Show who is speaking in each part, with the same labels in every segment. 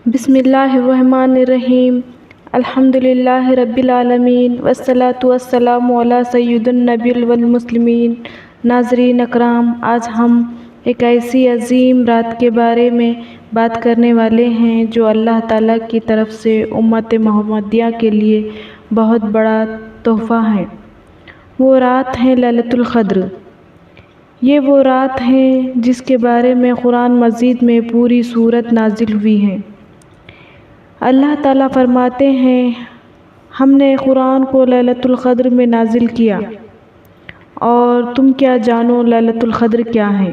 Speaker 1: بسم اللہ الرحمن الرحیم۔ الحمد للہ رب العالمین والصلاة والسلام علی سید النبی والمسلمین۔ ناظرین اکرام، آج ہم ایک ایسی عظیم رات کے بارے میں بات کرنے والے ہیں جو اللہ تعالیٰ کی طرف سے امت محمدیہ کے لیے بہت بڑا تحفہ ہے۔ وہ رات ہے لیلۃ القدر۔ یہ وہ رات ہے جس کے بارے میں قرآن مجید میں پوری سورت نازل ہوئی ہے۔ اللہ تعالیٰ فرماتے ہیں، ہم نے قرآن کو لیلۃ القدر میں نازل کیا، اور تم کیا جانو لیلۃ القدر کیا ہے؟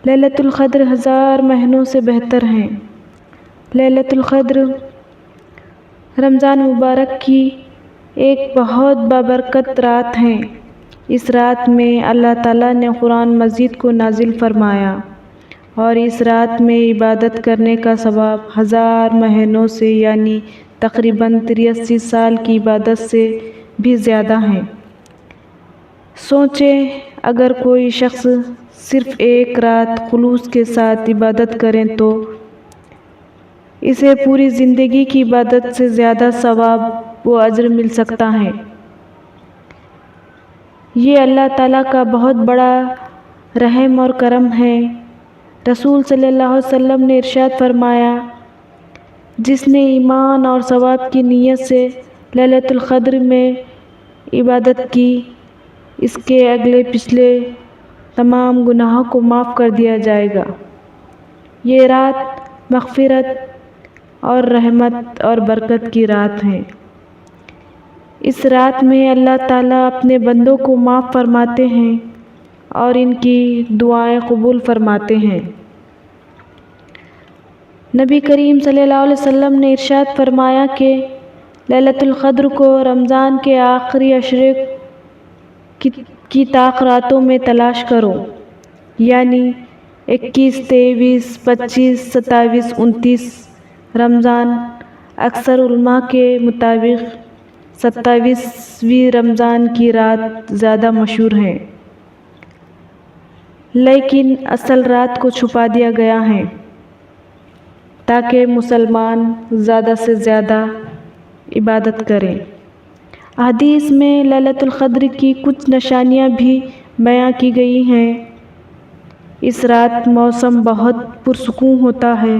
Speaker 1: لیلۃ القدر 1000 مہینوں سے بہتر ہے۔ لیلۃ القدر رمضان مبارک کی ایک بہت بابرکت رات ہے۔ اس رات میں اللہ تعالیٰ نے قرآن مجید کو نازل فرمایا، اور اس رات میں عبادت کرنے کا ثواب 1000 مہینوں سے یعنی تقریباً 83 سال کی عبادت سے بھی زیادہ ہے۔ سوچیں، اگر کوئی شخص صرف ایک رات خلوص کے ساتھ عبادت کرے تو اسے پوری زندگی کی عبادت سے زیادہ ثواب و اجر مل سکتا ہے۔ یہ اللہ تعالیٰ کا بہت بڑا رحم اور کرم ہے۔ رسول صلی اللہ علیہ وسلم نے ارشاد فرمایا، جس نے ایمان اور ثواب کی نیت سے لیلۃ القدر میں عبادت کی، اس کے اگلے پچھلے تمام گناہوں کو معاف کر دیا جائے گا۔ یہ رات مغفرت اور رحمت اور برکت کی رات ہے۔ اس رات میں اللہ تعالیٰ اپنے بندوں کو معاف فرماتے ہیں اور ان کی دعائیں قبول فرماتے ہیں۔ نبی کریم صلی اللہ علیہ وسلم نے ارشاد فرمایا کہ لیلۃ القدر کو رمضان کے آخری عشرے کی طاق راتوں میں تلاش کرو، یعنی 21، 23، 25، 27، 29 رمضان۔ اکثر علماء کے مطابق 27ویں رمضان کی رات زیادہ مشہور ہے، لیکن اصل رات کو چھپا دیا گیا ہے تاکہ مسلمان زیادہ سے زیادہ عبادت کریں۔ احادیث میں لیلۃ القدر کی کچھ نشانیاں بھی بیان کی گئی ہیں۔ اس رات موسم بہت پرسکون ہوتا ہے،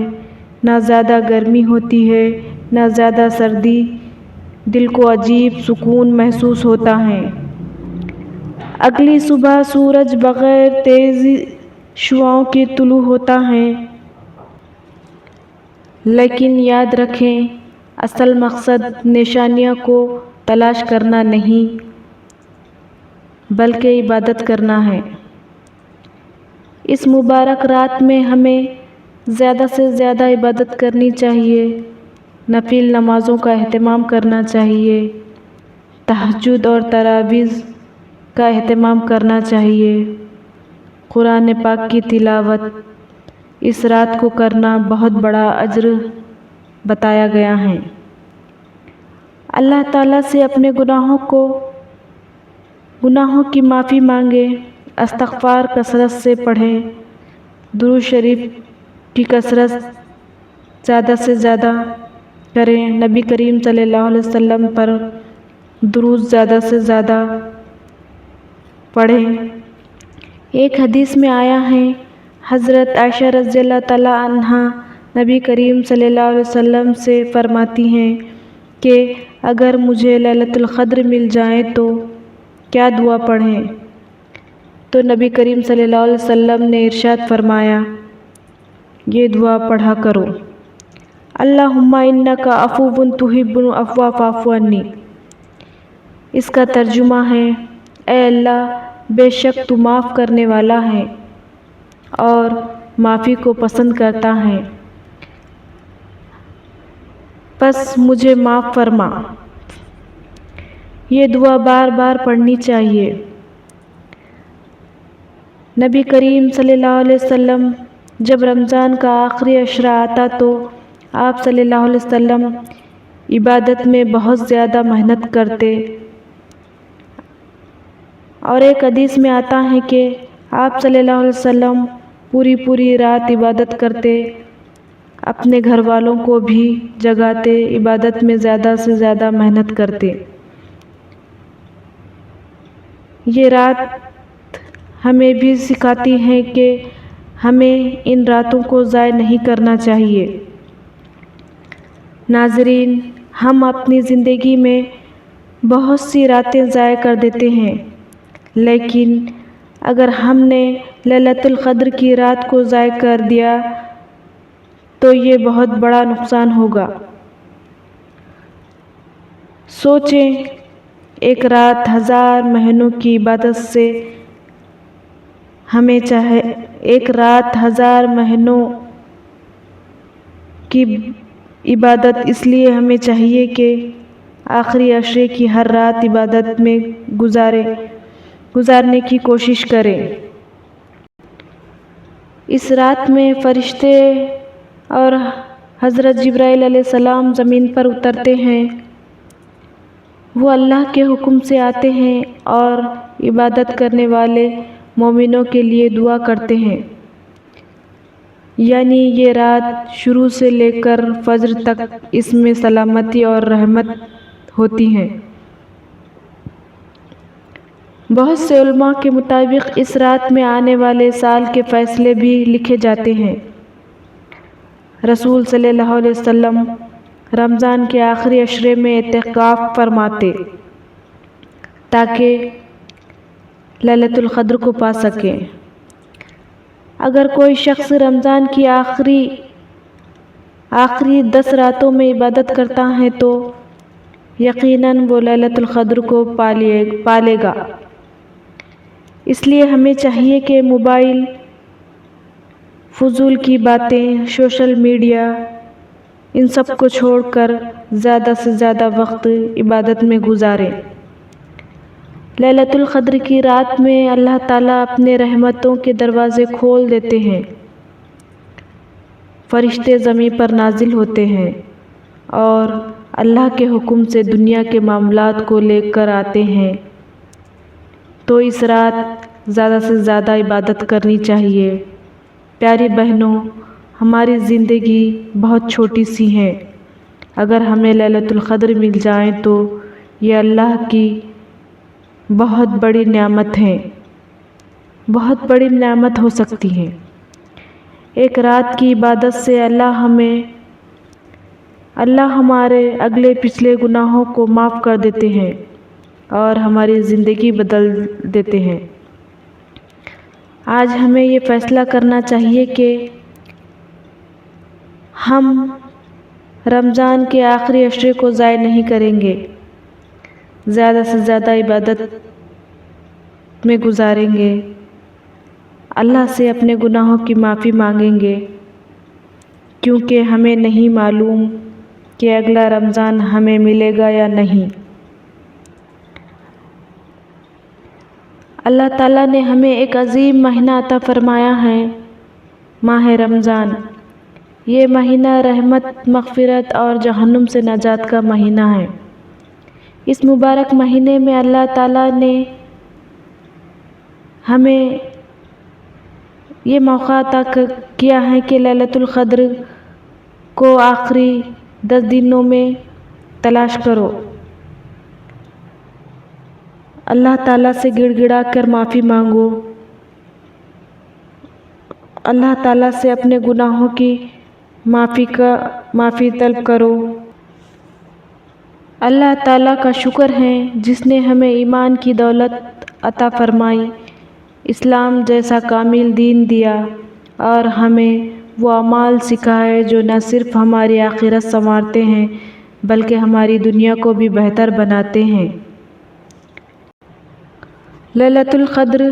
Speaker 1: نہ زیادہ گرمی ہوتی ہے نہ زیادہ سردی، دل کو عجیب سکون محسوس ہوتا ہے۔ اگلی صبح سورج بغیر تیز شعاعوں کے طلوع ہوتا ہے، لیکن یاد رکھیں، اصل مقصد نشانیوں کو تلاش کرنا نہیں بلکہ عبادت کرنا ہے۔ اس مبارک رات میں ہمیں زیادہ سے زیادہ عبادت کرنی چاہیے، نفل نمازوں کا اہتمام کرنا چاہیے، تہجد اور تراویح کا اہتمام کرنا چاہیے۔ قرآن پاک کی تلاوت اس رات کو کرنا بہت بڑا اجر بتایا گیا ہے۔ اللہ تعالیٰ سے اپنے گناہوں کی معافی مانگیں، استغفار کثرت سے پڑھیں، درود شریف کی کثرت زیادہ سے زیادہ کریں، نبی کریم صلی اللہ علیہ وسلم پر درود زیادہ سے زیادہ پڑھیں۔ ایک حدیث میں آیا ہے، حضرت عائشہ رضی اللہ تعالیٰ عنہا نبی کریم صلی اللہ علیہ وسلم سے فرماتی ہیں کہ اگر مجھے لیلۃ القدر مل جائے تو کیا دعا پڑھیں؟ تو نبی کریم صلی اللہ علیہ وسلم نے ارشاد فرمایا، یہ دعا پڑھا کرو، اللہم انک عفو تحب العفو فاعف عنی۔ اس کا ترجمہ ہے، اے اللہ، بے شک تو معاف کرنے والا ہے اور معافی کو پسند کرتا ہے، پس مجھے معاف فرما۔ یہ دعا بار بار پڑھنی چاہیے۔ نبی کریم صلی اللہ علیہ وسلم جب رمضان کا آخری عشرہ آتا تو آپ صلی اللہ علیہ وسلم عبادت میں بہت زیادہ محنت کرتے، اور ایک حدیث میں آتا ہے کہ آپ صلی اللہ علیہ وسلم پوری رات عبادت کرتے اپنے گھر والوں کو بھی جگاتے، عبادت میں زیادہ سے زیادہ محنت کرتے۔ یہ رات ہمیں بھی سکھاتی ہے کہ ہمیں ان راتوں کو ضائع نہیں کرنا چاہیے۔ ناظرین، ہم اپنی زندگی میں بہت سی راتیں ضائع کر دیتے ہیں، لیکن اگر ہم نے لیلۃ القدر کی رات کو ضائع کر دیا تو یہ بہت بڑا نقصان ہوگا۔ سوچیں، ایک رات 1000 مہینوں کی عبادت سے ہمیں ایک رات 1000 مہینوں کی عبادت، اس لیے ہمیں چاہیے کہ آخری عشرے کی ہر رات عبادت میں گزارنے کی کوشش کریں۔ اس رات میں فرشتے اور حضرت جبرائیل علیہ السلام زمین پر اترتے ہیں۔ وہ اللہ کے حکم سے آتے ہیں اور عبادت کرنے والے مومنوں کے لیے دعا کرتے ہیں، یعنی یہ رات شروع سے لے کر فجر تک اس میں سلامتی اور رحمت ہوتی ہے۔ بہت سے علماء کے مطابق اس رات میں آنے والے سال کے فیصلے بھی لکھے جاتے ہیں۔ رسول صلی اللہ علیہ وسلم رمضان کے آخری عشرے میں اعتکاف فرماتے تاکہ لیلۃ القدر کو پا سکیں۔ اگر کوئی شخص رمضان کی آخری 10 راتوں میں عبادت کرتا ہے تو یقیناً وہ لیلۃ القدر کو پا لے گا۔ اس لیے ہمیں چاہیے کہ موبائل، فضول کی باتیں، سوشل میڈیا، ان سب کو چھوڑ کر زیادہ سے زیادہ وقت عبادت میں گزاریں۔ لیلۃ القدر کی رات میں اللہ تعالیٰ اپنے رحمتوں کے دروازے کھول دیتے ہیں، فرشتے زمین پر نازل ہوتے ہیں اور اللہ کے حکم سے دنیا کے معاملات کو لے کر آتے ہیں۔ تو اس رات زیادہ سے زیادہ عبادت کرنی چاہیے۔ پیاری بہنوں، ہماری زندگی بہت چھوٹی سی ہے، اگر ہمیں لیلۃ القدر مل جائے تو یہ اللہ کی بہت بڑی نعمت ہے، بہت بڑی نعمت ہو سکتی ہے۔ ایک رات کی عبادت سے اللہ ہمارے اگلے پچھلے گناہوں کو معاف کر دیتے ہیں اور ہماری زندگی بدل دیتے ہیں۔ آج ہمیں یہ فیصلہ کرنا چاہیے کہ ہم رمضان کے آخری عشرے کو ضائع نہیں کریں گے، زیادہ سے زیادہ عبادت میں گزاریں گے، اللہ سے اپنے گناہوں کی معافی مانگیں گے، کیونکہ ہمیں نہیں معلوم کہ اگلا رمضان ہمیں ملے گا یا نہیں۔ اللہ تعالیٰ نے ہمیں ایک عظیم مہینہ عطا فرمایا ہے، ماہ رمضان۔ یہ مہینہ رحمت، مغفرت اور جہنم سے نجات کا مہینہ ہے۔ اس مبارک مہینے میں اللہ تعالیٰ نے ہمیں یہ موقع عطا کیا ہے کہ لیلۃ القدر کو آخری 10 دنوں میں تلاش کرو، اللہ تعالیٰ سے گڑ گڑا کر معافی مانگو، اللہ تعالیٰ سے اپنے گناہوں کی معافی طلب کرو۔ اللہ تعالیٰ کا شکر ہے جس نے ہمیں ایمان کی دولت عطا فرمائی، اسلام جیسا کامل دین دیا اور ہمیں وہ اعمال سکھائے جو نہ صرف ہماری آخرت سنوارتے ہیں بلکہ ہماری دنیا کو بھی بہتر بناتے ہیں۔ لیلۃ القدر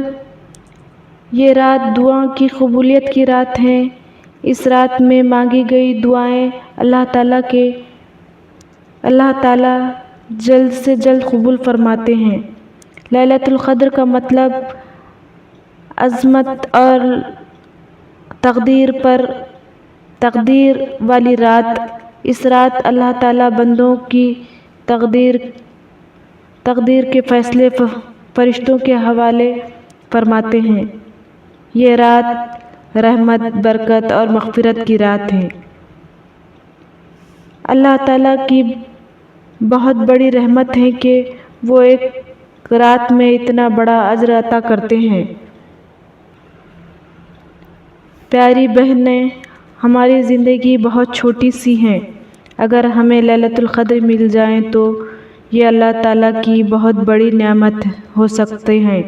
Speaker 1: یہ رات دعاؤں کی قبولیت کی رات ہے۔ اس رات میں مانگی گئی دعائیں اللہ تعالیٰ جلد سے جلد قبول فرماتے ہیں۔ لیلۃ القدر کا مطلب عظمت اور تقدیر والی رات۔ اس رات اللہ تعالیٰ بندوں کی تقدیر کے فیصلے فرشتوں کے حوالے فرماتے ہیں۔ یہ رات رحمت، برکت اور مغفرت کی رات ہے۔ اللہ تعالیٰ کی بہت بڑی رحمت ہے کہ وہ ایک رات میں اتنا بڑا اجر عطا کرتے ہیں۔ پیاری بہنیں، ہماری زندگی بہت چھوٹی سی ہے، اگر ہمیں لیلۃ القدر مل جائیں تو یہ اللہ تعالیٰ کی بہت بڑی نعمت ہو سکتے ہیں۔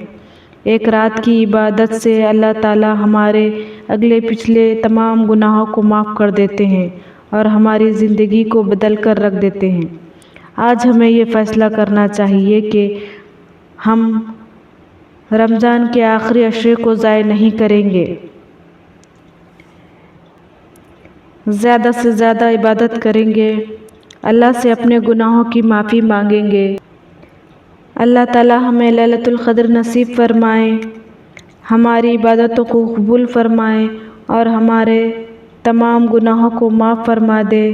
Speaker 1: ایک رات کی عبادت سے اللہ تعالیٰ ہمارے اگلے پچھلے تمام گناہوں کو معاف کر دیتے ہیں اور ہماری زندگی کو بدل کر رکھ دیتے ہیں۔ آج ہمیں یہ فیصلہ کرنا چاہیے کہ ہم رمضان کے آخری عشرے کو ضائع نہیں کریں گے، زیادہ سے زیادہ عبادت کریں گے، اللہ سے اپنے گناہوں کی معافی مانگیں گے۔ اللہ تعالیٰ ہمیں لیلۃ القدر نصیب فرمائے، ہماری عبادتوں کو قبول فرمائے اور ہمارے تمام گناہوں کو معاف فرما دے۔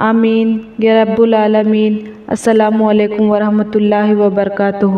Speaker 1: آمین یا رب العالمین۔ السلام علیکم ورحمۃ اللہ وبرکاتہ۔